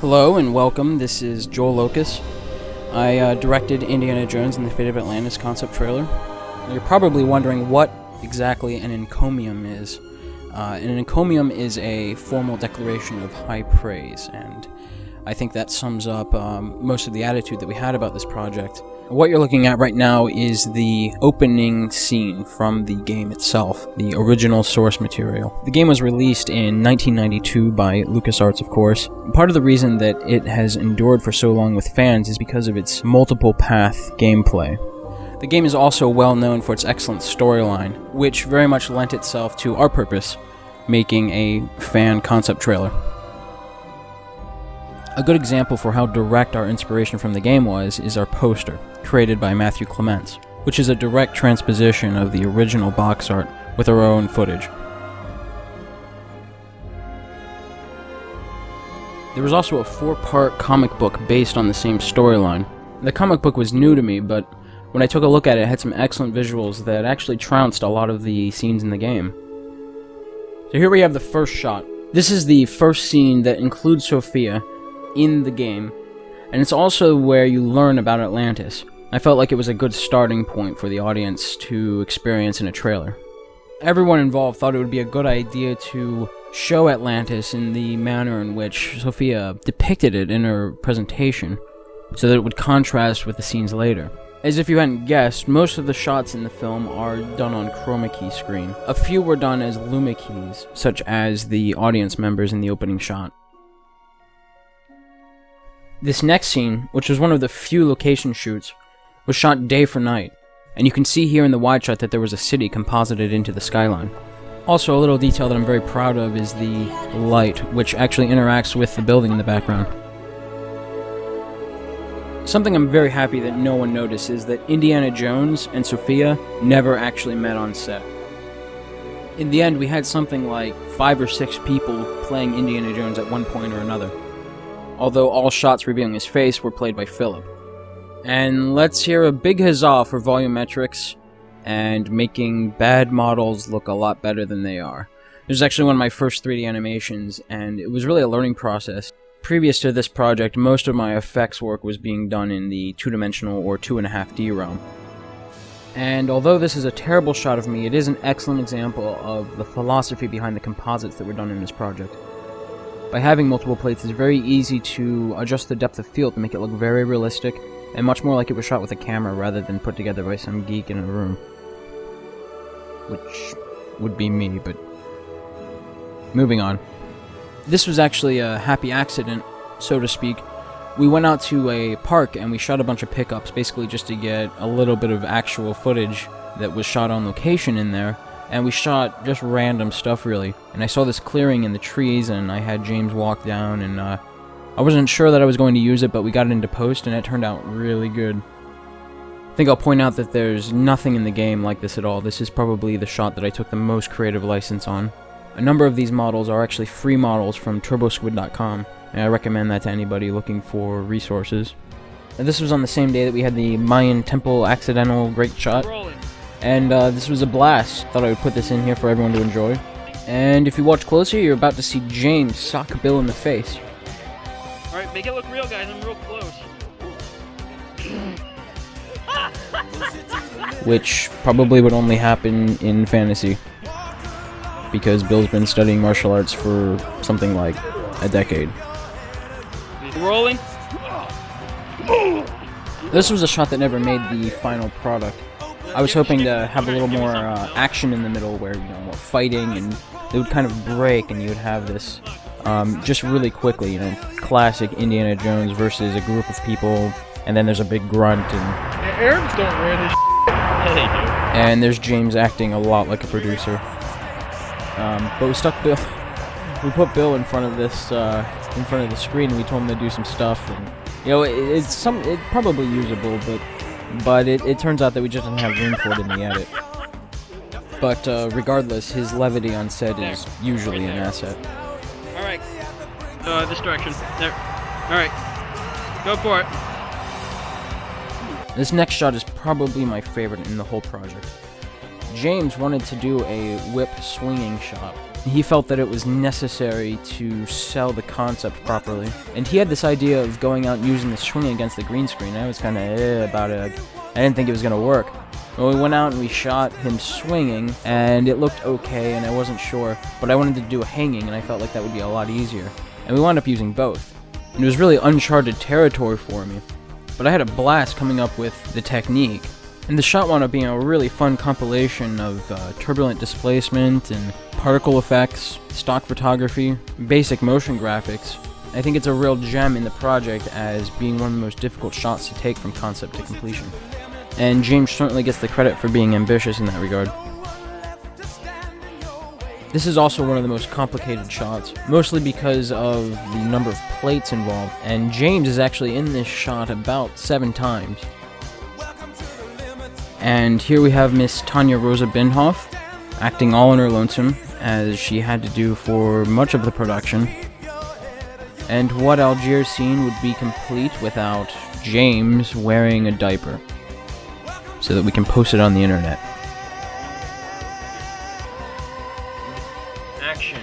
Hello and welcome, this is Joel Locus. I directed Indiana Jones and the Fate of Atlantis concept trailer. You're probably wondering what exactly an encomium is. An encomium is a formal declaration of high praise, and I think that sums up most of the attitude that we had about this project. What you're looking at right now is the opening scene from the game itself, the original source material. The game was released in 1992 by LucasArts, of course. Part of the reason that it has endured for so long with fans is because of its multiple path gameplay. The game is also well known for its excellent storyline, which very much lent itself to our purpose, making a fan concept trailer. A good example for how direct our inspiration from the game is our poster, created by Matthew Clements, which is a direct transposition of the original box art with our own footage. There was also a 4-part comic book based on the same storyline. The comic book was new to me, but when I took a look at it, it had some excellent visuals that actually trounced a lot of the scenes in the game. So here we have the first shot. This is the first scene that includes Sophia in the game, and it's also where you learn about Atlantis. I felt like it was a good starting point for the audience to experience in a trailer. Everyone involved thought it would be a good idea to show Atlantis in the manner in which Sophia depicted it in her presentation, so that it would contrast with the scenes later. As if you hadn't guessed, most of the shots in the film are done on chroma key screen. A few were done as luma keys, such as the audience members in the opening shot. This next scene, which was one of the few location shoots, was shot day for night, and you can see here in the wide shot that there was a city composited into the skyline. Also, a little detail that I'm very proud of is the light, which actually interacts with the building in the background. Something I'm very happy that no one noticed is that Indiana Jones and Sophia never actually met on set. In the end, we had something like 5 or 6 people playing Indiana Jones at one point or another, although all shots revealing his face were played by Philip. And let's hear a big huzzah for volumetrics and making bad models look a lot better than they are. This is actually one of my first 3D animations, and it was really a learning process. Previous to this project, most of my effects work was being done in the 2-dimensional or 2.5D realm. And although this is a terrible shot of me, it is an excellent example of the philosophy behind the composites that were done in this project. By having multiple plates, it's very easy to adjust the depth of field to make it look very realistic, and much more like it was shot with a camera rather than put together by some geek in a room. Which would be me, but moving on. This was actually a happy accident, so to speak. We went out to a park and we shot a bunch of pickups, basically just to get a little bit of actual footage that was shot on location in there. And we shot just random stuff, really. And I saw this clearing in the trees, and I had James walk down, and I wasn't sure that I was going to use it, but we got it into post, and it turned out really good. I think I'll point out that there's nothing in the game like this at all. This is probably the shot that I took the most creative license on. A number of these models are actually free models from turbosquid.com, and I recommend that to anybody looking for resources. And this was on the same day that we had the Mayan Temple accidental great shot. And this was a blast. Thought I would put this in here for everyone to enjoy. And if you watch closer, you're about to see James sock Bill in the face. Alright, make it look real, guys. I'm real close. Which probably would only happen in fantasy, because Bill's been studying martial arts for something like a decade. Rolling. This was a shot that never made the final product. I was hoping to have a little more action in the middle, where, you know, more fighting, and it would kind of break, and you would have this just really quickly, you know, classic Indiana Jones versus a group of people, and then there's a big grunt, and Arabs don't run his yeah, they do. And there's James acting a lot like a producer. But we stuck Bill. We put Bill in front of this, in front of the screen, and we told him to do some stuff, and you know, it's probably usable, but it turns out that we just didn't have room for it in the edit. But regardless, his levity on set is usually an asset. Alright. This direction. There. Alright. Go for it. This next shot is probably my favorite in the whole project. James wanted to do a whip swinging shot. He felt that it was necessary to sell the concept properly. And he had this idea of going out and using the swing against the green screen. I was kind of about it. I didn't think it was going to work. Well, we went out and we shot him swinging, and it looked okay, and I wasn't sure. But I wanted to do a hanging, and I felt like that would be a lot easier. And we wound up using both. And it was really uncharted territory for me. But I had a blast coming up with the technique. And the shot wound up being a really fun compilation of turbulent displacement and particle effects, stock photography, basic motion graphics. I think it's a real gem in the project as being one of the most difficult shots to take from concept to completion. And James certainly gets the credit for being ambitious in that regard. This is also one of the most complicated shots, mostly because of the number of plates involved, and James is actually in this shot about 7 times. And here we have Miss Tanya Rosa Binhoff, acting all on her lonesome, as she had to do for much of the production. And what Algiers scene would be complete without James wearing a diaper, so that we can post it on the internet.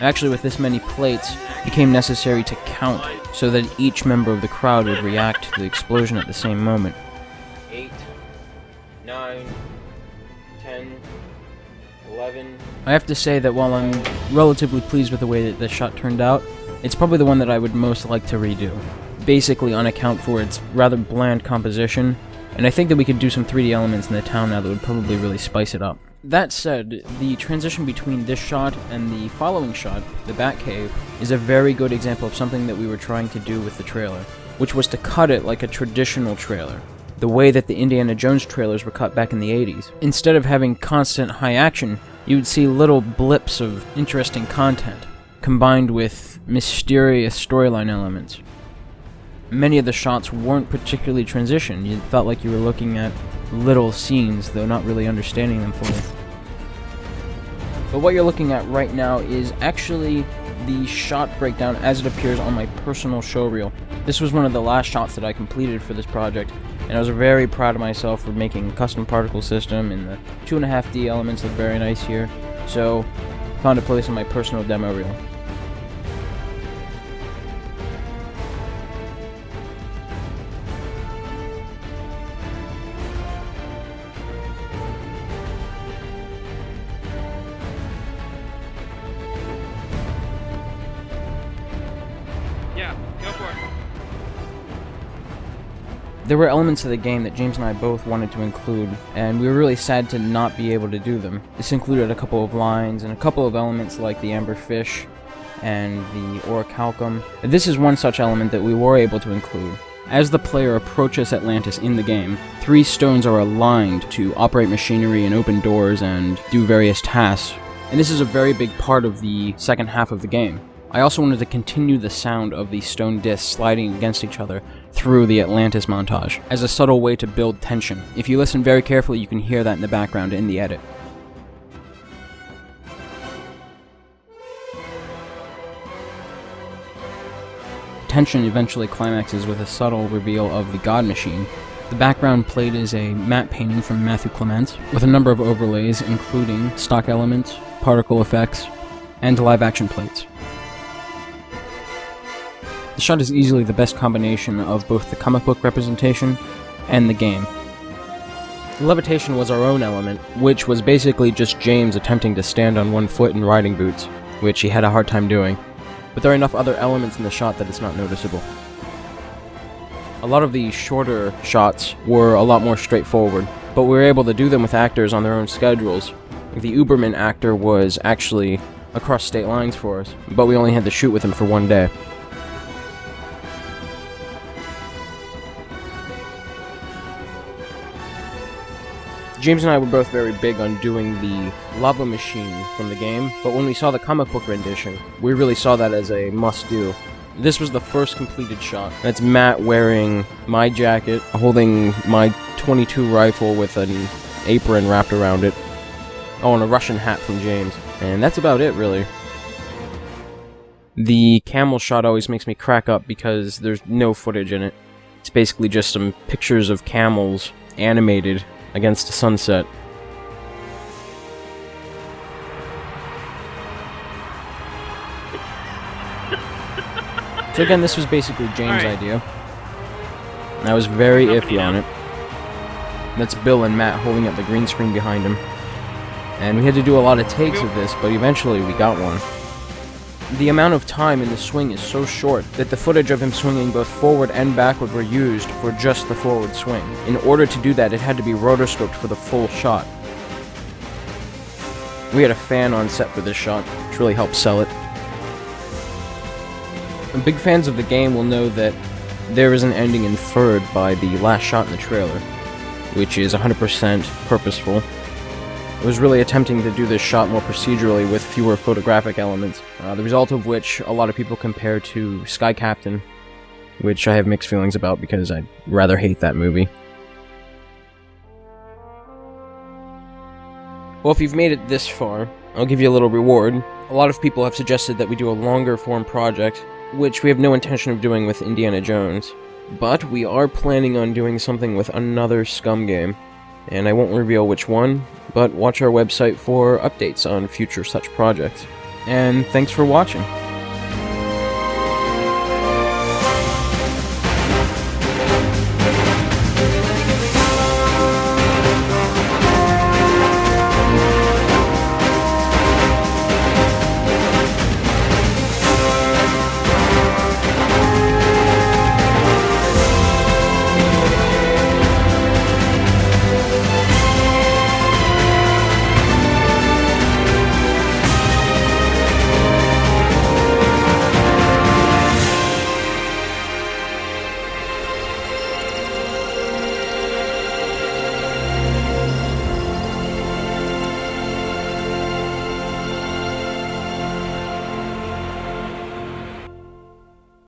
Actually, with this many plates, it became necessary to count, so that each member of the crowd would react to the explosion at the same moment. 8, 9, 10, 11... I have to say that while I'm relatively pleased with the way that this shot turned out, it's probably the one that I would most like to redo. Basically on account for its rather bland composition, and I think that we could do some 3D elements in the town now that would probably really spice it up. That said, the transition between this shot and the following shot, the Batcave, is a very good example of something that we were trying to do with the trailer, which was to cut it like a traditional trailer, the way that the Indiana Jones trailers were cut back in the 80s. Instead of having constant high action, you would see little blips of interesting content, combined with mysterious storyline elements. Many of the shots weren't particularly transitioned. You felt like you were looking at little scenes, though not really understanding them fully. But what you're looking at right now is actually the shot breakdown as it appears on my personal showreel. This was one of the last shots that I completed for this project, and I was very proud of myself for making a custom particle system, and the 2.5D elements look very nice here, so found a place on my personal demo reel. Yeah, go for it. There were elements of the game that James and I both wanted to include, and we were really sad to not be able to do them. This included a couple of lines and a couple of elements like the amber fish and the orichalcum. This is one such element that we were able to include. As the player approaches Atlantis in the game, 3 stones are aligned to operate machinery and open doors and do various tasks, and this is a very big part of the second half of the game. I also wanted to continue the sound of the stone discs sliding against each other through the Atlantis montage, as a subtle way to build tension. If you listen very carefully, you can hear that in the background in the edit. Tension eventually climaxes with a subtle reveal of the God Machine. The background played is a matte painting from Matthew Clement, with a number of overlays including stock elements, particle effects, and live-action plates. The shot is easily the best combination of both the comic book representation and the game. The levitation was our own element, which was basically just James attempting to stand on one foot in riding boots, which he had a hard time doing. But there are enough other elements in the shot that it's not noticeable. A lot of the shorter shots were a lot more straightforward, but we were able to do them with actors on their own schedules. The Uberman actor was actually across state lines for us, but we only had to shoot with him for one day. James and I were both very big on doing the lava machine from the game, but when we saw the comic book rendition, we really saw that as a must-do. This was the first completed shot. That's Matt wearing my jacket, holding my .22 rifle with an apron wrapped around it. Oh, and a Russian hat from James. And that's about it, really. The camel shot always makes me crack up because there's no footage in it. It's basically just some pictures of camels animated against a sunset. So again, this was basically James' Alright. idea. I was very Company iffy on now. it. That's Bill and Matt holding up the green screen behind him. And we had to do a lot of takes of this, but eventually we got one. The amount of time in the swing is so short that the footage of him swinging both forward and backward were used for just the forward swing. In order to do that, it had to be rotoscoped for the full shot. We had a fan on set for this shot, which really helped sell it. And big fans of the game will know that there is an ending inferred by the last shot in the trailer, which is 100% purposeful. I was really attempting to do this shot more procedurally with fewer photographic elements, the result of which a lot of people compare to Sky Captain, which I have mixed feelings about because I rather hate that movie. Well, if you've made it this far, I'll give you a little reward. A lot of people have suggested that we do a longer form project, which we have no intention of doing with Indiana Jones. But we are planning on doing something with another Scum game, and I won't reveal which one, but watch our website for updates on future such projects. And thanks for watching.